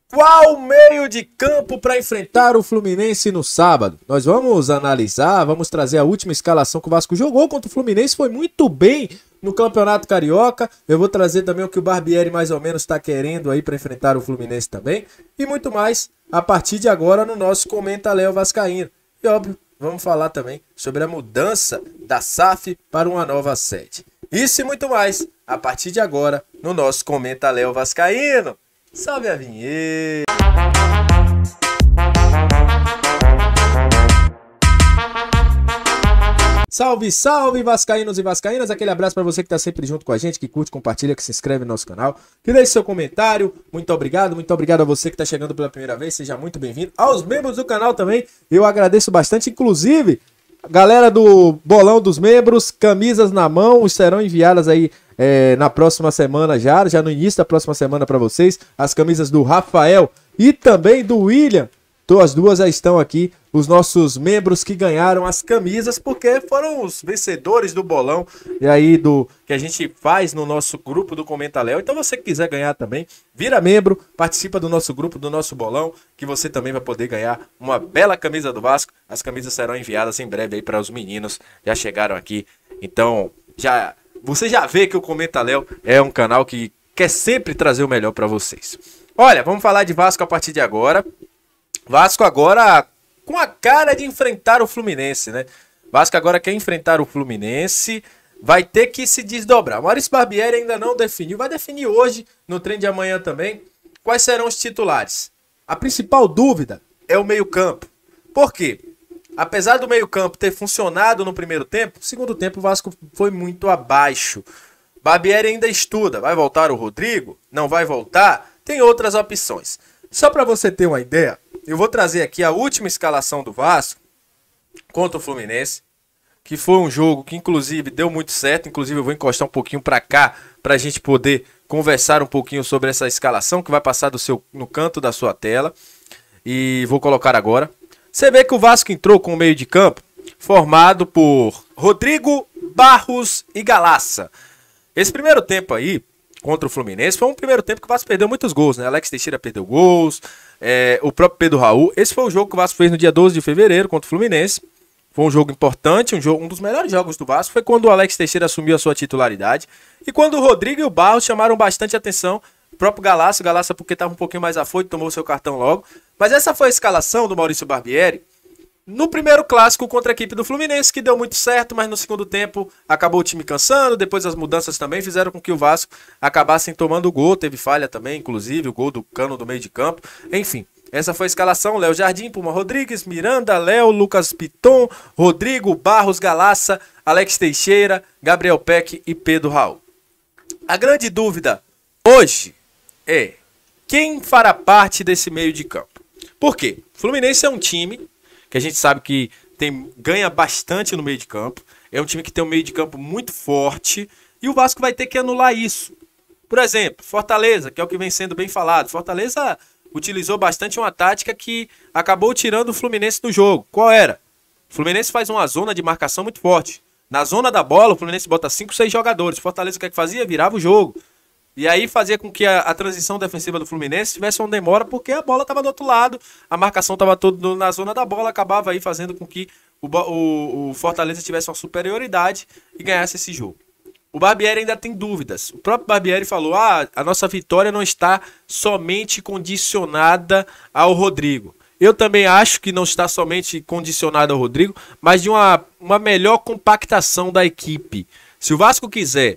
Qual meio de campo para enfrentar o Fluminense no sábado? Nós vamos analisar, vamos trazer a última escalação que o Vasco jogou contra o Fluminense, foi muito bem no Campeonato Carioca. Eu vou trazer também o que o Barbieri mais ou menos está querendo aí para enfrentar o Fluminense também. E muito mais a partir de agora no nosso Comenta Léo Vascaíno. E óbvio, vamos falar também sobre a mudança da SAF para uma nova sede. Isso e muito mais a partir de agora no nosso Comenta Léo Vascaíno. Salve a vinheta! Salve, salve, vascaínos e vascaínas! Aquele abraço para você que está sempre junto com a gente, que curte, compartilha, que se inscreve no nosso canal, que deixe seu comentário. Muito obrigado a você que está chegando pela primeira vez, seja muito bem-vindo. Aos membros do canal também, eu agradeço bastante, inclusive, galera do Bolão dos Membros, camisas na mão, serão enviadas aí na próxima semana já no início da próxima semana para vocês, as camisas do Rafael e também do William. As duas já estão aqui, os nossos membros que ganharam as camisas, porque foram os vencedores do bolão e aí que a gente faz no nosso grupo do Comenta Léo. Então você que quiser ganhar também, vira membro, participa do nosso grupo, do nosso bolão, que você também vai poder ganhar uma bela camisa do Vasco. As camisas serão enviadas em breve aí para os meninos, já chegaram aqui. Então, você já vê que o Comenta Léo é um canal que quer sempre trazer o melhor para vocês. Olha, vamos falar de Vasco a partir de agora. Vasco agora com a cara de enfrentar o Fluminense, né? Vasco agora quer enfrentar o Fluminense, vai ter que se desdobrar. O Maurício Barbieri ainda não definiu, vai definir hoje, no treino de amanhã também, quais serão os titulares. A principal dúvida é o meio-campo. Por quê? Apesar do meio-campo ter funcionado no primeiro tempo, no segundo tempo o Vasco foi muito abaixo. Barbieri ainda estuda, vai voltar o Rodrigo? Não vai voltar? Tem outras opções. Só para você ter uma ideia, eu vou trazer aqui a última escalação do Vasco contra o Fluminense, que foi um jogo que inclusive deu muito certo. Inclusive eu vou encostar um pouquinho para cá para a gente poder conversar um pouquinho sobre essa escalação que vai passar no canto da sua tela. E vou colocar agora. Você vê que o Vasco entrou com o meio de campo formado por Rodrigo, Barros e Galaça. Esse primeiro tempo aí contra o Fluminense foi um primeiro tempo que o Vasco perdeu muitos gols, né? Alex Teixeira perdeu gols, o próprio Pedro Raul. Esse foi o jogo que o Vasco fez no dia 12 de fevereiro contra o Fluminense. Foi um jogo importante, um dos melhores jogos do Vasco. Foi quando o Alex Teixeira assumiu a sua titularidade. E quando o Rodrigo e o Barros chamaram bastante atenção. O próprio Galaça porque estava um pouquinho mais afoito, tomou o seu cartão logo. Mas essa foi a escalação do Maurício Barbieri no primeiro clássico contra a equipe do Fluminense, que deu muito certo, mas no segundo tempo acabou o time cansando. Depois as mudanças também fizeram com que o Vasco acabasse tomando o gol. Teve falha também, inclusive, o gol do Cano do meio de campo. Enfim, essa foi a escalação. Léo Jardim, Puma Rodrigues, Miranda, Léo, Lucas Piton, Rodrigo, Barros, Galaça, Alex Teixeira, Gabriel Peck e Pedro Raul. A grande dúvida hoje é quem fará parte desse meio de campo. Por quê? O Fluminense é um time que a gente sabe que ganha bastante no meio de campo. É um time que tem um meio de campo muito forte. E o Vasco vai ter que anular isso. Por exemplo, Fortaleza, que é o que vem sendo bem falado. Fortaleza utilizou bastante uma tática que acabou tirando o Fluminense do jogo. Qual era? O Fluminense faz uma zona de marcação muito forte. Na zona da bola, o Fluminense bota 5, 6 jogadores. Fortaleza o que é que fazia? Virava o jogo. E aí fazia com que a transição defensiva do Fluminense tivesse uma demora, porque a bola estava do outro lado, a marcação estava toda na zona da bola, acabava aí fazendo com que o Fortaleza tivesse uma superioridade e ganhasse esse jogo. O Barbieri ainda tem dúvidas. O próprio Barbieri falou, a nossa vitória não está somente condicionada ao Rodrigo. Eu também acho que não está somente condicionada ao Rodrigo, mas de uma melhor compactação da equipe. Se o Vasco quiser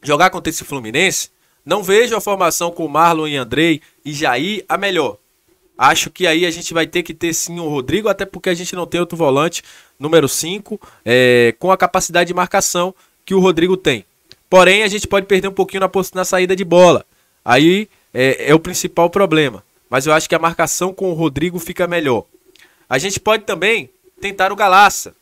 jogar contra esse Fluminense, não vejo a formação com Marlon e Andrei e Jair a melhor. Acho que aí a gente vai ter que ter sim o Rodrigo, até porque a gente não tem outro volante, número 5, com a capacidade de marcação que o Rodrigo tem. Porém, a gente pode perder um pouquinho na saída de bola. Aí é o principal problema. Mas eu acho que a marcação com o Rodrigo fica melhor. A gente pode também tentar o Galaça.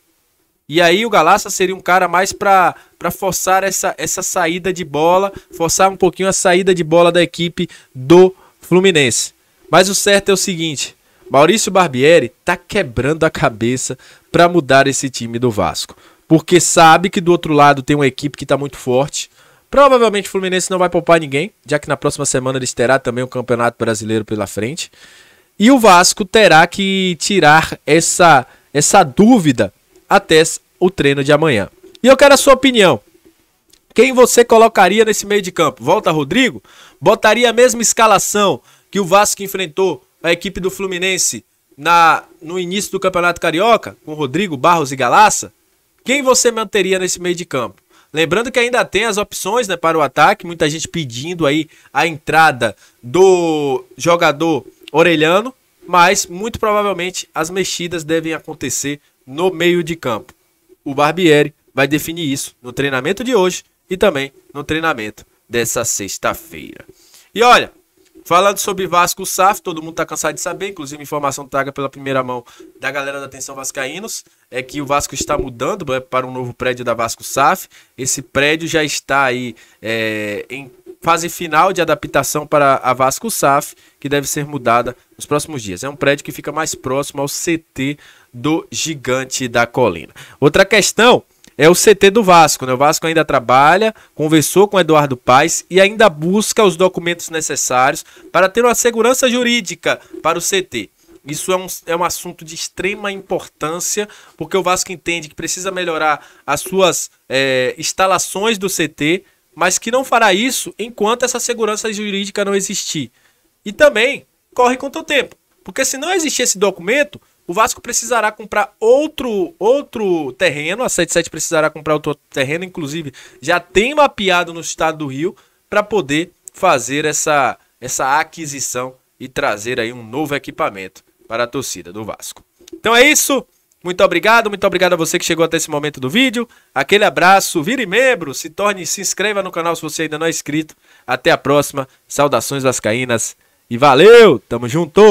E aí o Galaça seria um cara mais para forçar essa saída de bola, forçar um pouquinho a saída de bola da equipe do Fluminense. Mas o certo é o seguinte, Maurício Barbieri tá quebrando a cabeça para mudar esse time do Vasco. Porque sabe que do outro lado tem uma equipe que está muito forte, Provavelmente o Fluminense não vai poupar ninguém, já que na próxima semana eles terá também o Campeonato Brasileiro pela frente. E o Vasco terá que tirar essa dúvida até o treino de amanhã. E eu quero a sua opinião. Quem você colocaria nesse meio de campo? Volta Rodrigo? Botaria a mesma escalação que o Vasco enfrentou a equipe do Fluminense no início do Campeonato Carioca, com Rodrigo, Barros e Galaça? Quem você manteria nesse meio de campo? Lembrando que ainda tem as opções, né, para o ataque, muita gente pedindo aí a entrada do jogador Orelhano, mas muito provavelmente as mexidas devem acontecer no meio de campo. O Barbieri vai definir isso no treinamento de hoje e também no treinamento dessa sexta-feira. E olha, falando sobre Vasco SAF, todo mundo tá cansado de saber, inclusive informação traga pela primeira mão da galera da Atenção Vascaínos, é que o Vasco está mudando para um novo prédio da Vasco SAF. Esse prédio já está aí em fase final de adaptação para a Vasco SAF, que deve ser mudada nos próximos dias. É um prédio que fica mais próximo ao CT do Gigante da Colina. Outra questão é o CT do Vasco, né? O Vasco ainda trabalha, conversou com o Eduardo Paes e ainda busca os documentos necessários para ter uma segurança jurídica para o CT. Isso é um assunto de extrema importância, porque o Vasco entende que precisa melhorar as suas instalações do CT, mas que não fará isso enquanto essa segurança jurídica não existir. E também corre contra o tempo, porque se não existir esse documento, o Vasco precisará comprar outro terreno, a 77 precisará comprar outro terreno, inclusive já tem mapeado no estado do Rio, para poder fazer essa aquisição e trazer aí um novo equipamento para a torcida do Vasco. Então é isso, muito obrigado a você que chegou até esse momento do vídeo, aquele abraço, vire membro, se inscreva no canal se você ainda não é inscrito, até a próxima, saudações vascaínas e valeu, tamo junto!